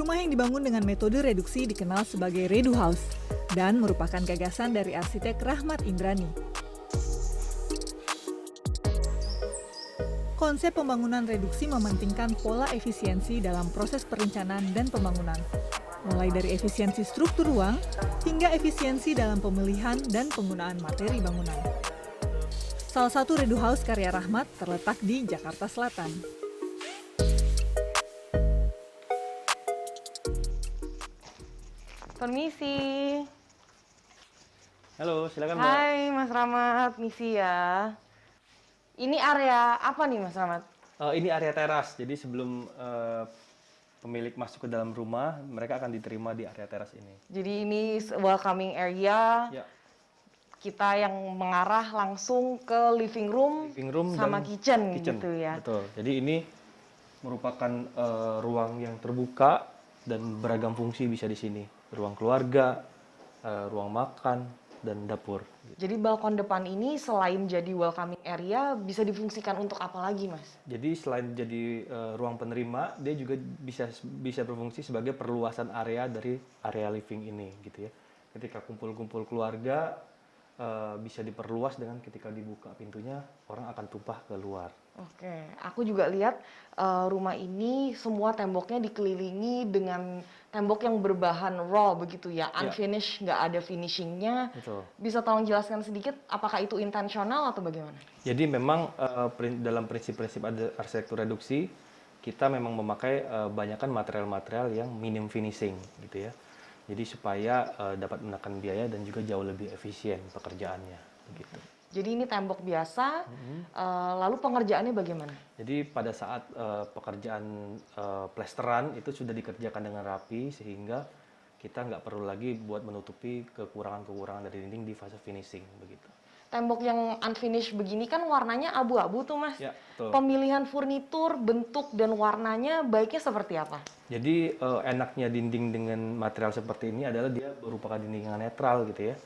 Rumah yang dibangun dengan metode reduksi dikenal sebagai Redu House dan merupakan gagasan dari arsitek Rahmat Indrani. Konsep pembangunan reduksi mementingkan pola efisiensi dalam proses perencanaan dan pembangunan, mulai dari efisiensi struktur ruang hingga efisiensi dalam pemilihan dan penggunaan materi bangunan. Salah satu Redu House karya Rahmat terletak di Jakarta Selatan. Permisi. Halo, silakan Mbak. Hai Mas Rahmat, misi ya. Ini area apa nih Mas Rahmat? Ini area teras, jadi sebelum pemilik masuk ke dalam rumah, mereka akan diterima di area teras ini. Jadi ini welcoming area. Ya, Kita yang mengarah langsung ke living room sama dan kitchen gitu ya. Betul. Jadi ini merupakan ruang yang terbuka dan beragam fungsi bisa di sini. Ruang keluarga, ruang makan, dan dapur. Jadi balkon depan ini selain jadi welcoming area bisa difungsikan untuk apa lagi Mas? Jadi selain jadi ruang penerima, dia juga bisa berfungsi sebagai perluasan area dari area living ini, gitu ya. Ketika kumpul-kumpul keluarga bisa diperluas dengan ketika dibuka pintunya orang akan tumpah ke luar. Oke, aku juga lihat rumah ini semua temboknya dikelilingi dengan tembok yang berbahan raw begitu ya, unfinished, nggak ada finishingnya. Betul. Bisa tolong jelaskan sedikit apakah itu intensional atau bagaimana? Jadi memang dalam prinsip-prinsip arsitektur reduksi kita memang memakai banyakkan material-material yang minim finishing gitu ya. Jadi supaya dapat menekan biaya dan juga jauh lebih efisien pekerjaannya begitu. Jadi ini tembok biasa, lalu pengerjaannya bagaimana? Jadi pada saat pekerjaan plesteran itu sudah dikerjakan dengan rapi sehingga kita nggak perlu lagi buat menutupi kekurangan-kekurangan dari dinding di fase finishing begitu. Tembok yang unfinished begini kan warnanya abu-abu tuh Mas. Ya, betul. Pemilihan furnitur, bentuk dan warnanya baiknya seperti apa? Jadi enaknya dinding dengan material seperti ini adalah dia merupakan dinding yang netral gitu ya.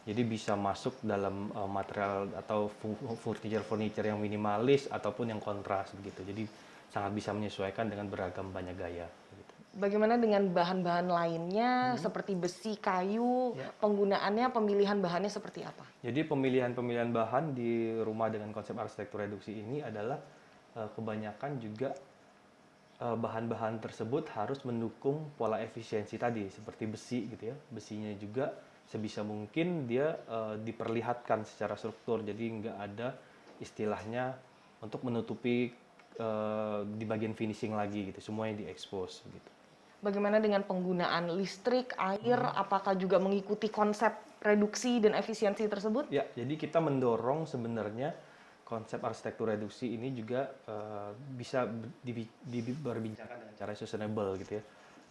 Jadi bisa masuk dalam material atau furniture yang minimalis ataupun yang kontras begitu. Jadi sangat bisa menyesuaikan dengan beragam banyak gaya. Gitu. Bagaimana dengan bahan-bahan lainnya seperti besi, kayu, penggunaannya, pemilihan bahannya seperti apa? Jadi pemilihan bahan di rumah dengan konsep arsitektur reduksi ini adalah kebanyakan juga bahan-bahan tersebut harus mendukung pola efisiensi tadi seperti besi gitu ya. Besinya juga sebisa mungkin dia diperlihatkan secara struktur, jadi nggak ada istilahnya untuk menutupi di bagian finishing lagi gitu, semuanya diekspos gitu. Bagaimana dengan penggunaan listrik, air, apakah juga mengikuti konsep reduksi dan efisiensi tersebut? Ya, jadi kita mendorong sebenarnya konsep arsitektur reduksi ini juga bisa diperbincangkan dengan cara sustainable gitu ya.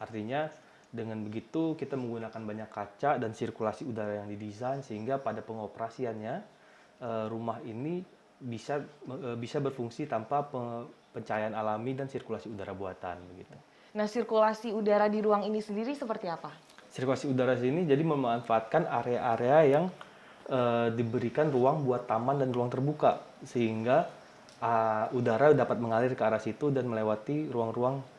Artinya dengan begitu kita menggunakan banyak kaca dan sirkulasi udara yang didesain sehingga pada pengoperasiannya rumah ini bisa berfungsi tanpa pencahayaan alami dan sirkulasi udara buatan begitu. Nah, sirkulasi udara di ruang ini sendiri seperti apa? Sirkulasi udara sini jadi memanfaatkan area-area yang diberikan ruang buat taman dan ruang terbuka sehingga udara dapat mengalir ke arah situ dan melewati ruang-ruang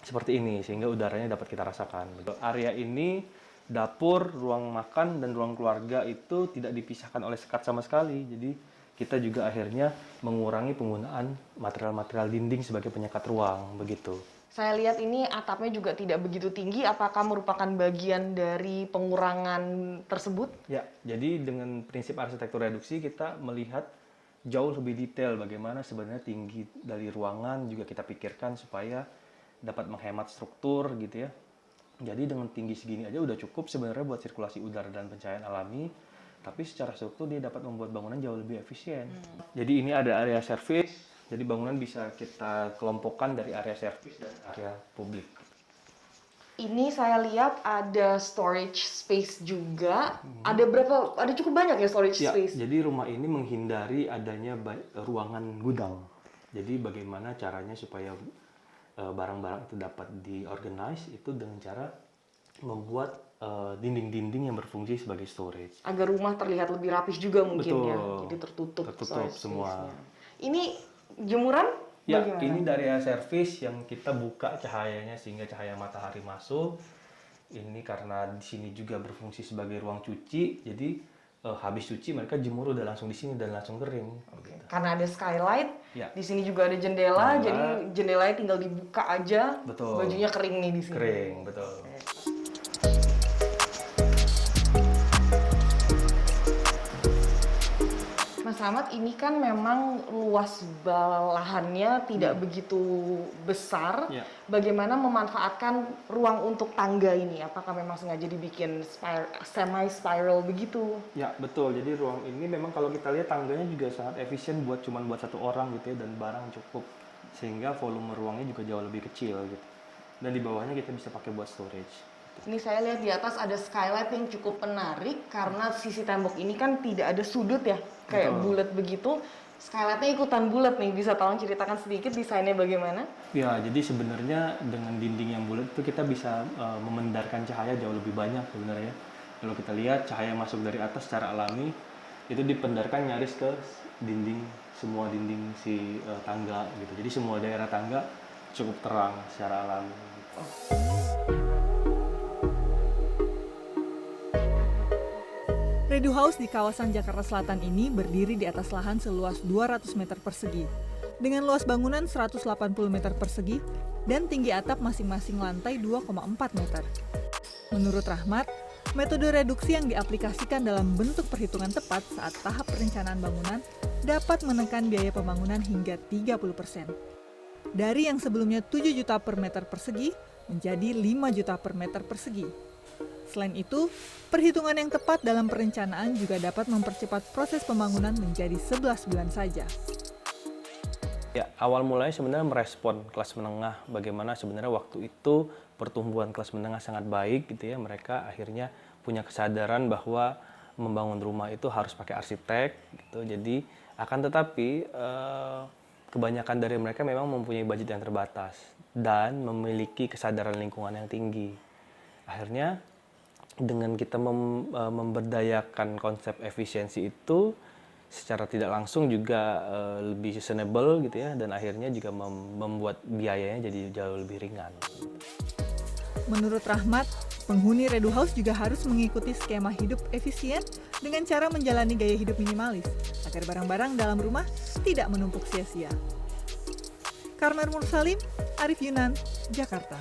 seperti ini sehingga udaranya dapat kita rasakan. Area ini dapur, ruang makan dan ruang keluarga itu tidak dipisahkan oleh sekat sama sekali. Jadi kita juga akhirnya mengurangi penggunaan material-material dinding sebagai penyekat ruang begitu. Saya lihat ini atapnya juga tidak begitu tinggi. Apakah merupakan bagian dari pengurangan tersebut? Ya, jadi dengan prinsip arsitektur reduksi kita melihat jauh lebih detail bagaimana sebenarnya tinggi dari ruangan juga kita pikirkan supaya dapat menghemat struktur gitu ya. Jadi dengan tinggi segini aja udah cukup sebenarnya buat sirkulasi udara dan pencahayaan alami. Tapi secara struktur dia dapat membuat bangunan jauh lebih efisien. Jadi ini ada area service. Jadi bangunan bisa kita kelompokkan dari area service dan area publik. Ini saya lihat ada storage space juga. Ada berapa? Ada cukup banyak ya storage space? Jadi rumah ini menghindari adanya ruangan gudang. Jadi bagaimana caranya supaya barang-barang itu dapat diorganize itu dengan cara membuat dinding-dinding yang berfungsi sebagai storage. Agar rumah terlihat lebih rapih juga mungkin. Betul. Ya. Jadi tertutup Tertutup storage semua. space-nya. Ini jemuran Ya, Bagaimana? ini dari area service yang kita buka cahayanya sehingga cahaya matahari masuk. Ini karena di sini juga berfungsi sebagai ruang cuci, jadi habis cuci mereka jemur udah langsung di sini dan langsung kering. Gitu. Karena ada skylight, Ya. di sini juga ada jendela, Jendela. jadi jendelanya tinggal dibuka aja, Betul. bajunya kering nih di sini. Kering, betul. Mas Rahmat, ini kan memang luas lahannya tidak begitu besar. Ya. Bagaimana memanfaatkan ruang untuk tangga ini? Apakah memang sengaja dibikin semi-spiral begitu? Ya, betul. Jadi ruang ini memang kalau kita lihat tangganya juga sangat efisien buat satu orang gitu ya, dan barang cukup. Sehingga volume ruangnya juga jauh lebih kecil gitu. Dan di bawahnya kita bisa pakai buat storage. Ini saya lihat di atas ada skylight yang cukup menarik karena sisi tembok ini kan tidak ada sudut ya, kayak Betul. bulat begitu. Skylightnya ikutan bulat nih, bisa tolong ceritakan sedikit desainnya bagaimana? Ya, jadi sebenarnya dengan dinding yang bulat itu kita bisa memendarkan cahaya jauh lebih banyak sebenarnya. Kalau kita lihat cahaya masuk dari atas secara alami itu dipendarkan nyaris ke semua dinding si tangga gitu. Jadi semua daerah tangga cukup terang secara alami. Redu House di kawasan Jakarta Selatan ini berdiri di atas lahan seluas 200 meter persegi, dengan luas bangunan 180 meter persegi dan tinggi atap masing-masing lantai 2,4 meter. Menurut Rahmat, metode reduksi yang diaplikasikan dalam bentuk perhitungan tepat saat tahap perencanaan bangunan dapat menekan biaya pembangunan hingga 30%. Dari yang sebelumnya 7 juta per meter persegi menjadi 5 juta per meter persegi. Selain itu, perhitungan yang tepat dalam perencanaan juga dapat mempercepat proses pembangunan menjadi 11 bulan saja. Ya, awal mulanya sebenarnya merespon kelas menengah bagaimana sebenarnya waktu itu pertumbuhan kelas menengah sangat baik gitu ya. Mereka akhirnya punya kesadaran bahwa membangun rumah itu harus pakai arsitek gitu. Jadi akan tetapi kebanyakan dari mereka memang mempunyai budget yang terbatas dan memiliki kesadaran lingkungan yang tinggi. Akhirnya dengan kita memberdayakan konsep efisiensi itu secara tidak langsung juga lebih sustainable gitu ya, dan akhirnya juga membuat biayanya jadi jauh lebih ringan. Menurut Rahmat, penghuni Redu House juga harus mengikuti skema hidup efisien dengan cara menjalani gaya hidup minimalis agar barang-barang dalam rumah tidak menumpuk sia-sia. Karmel Mursalim, Arif Yunan, Jakarta.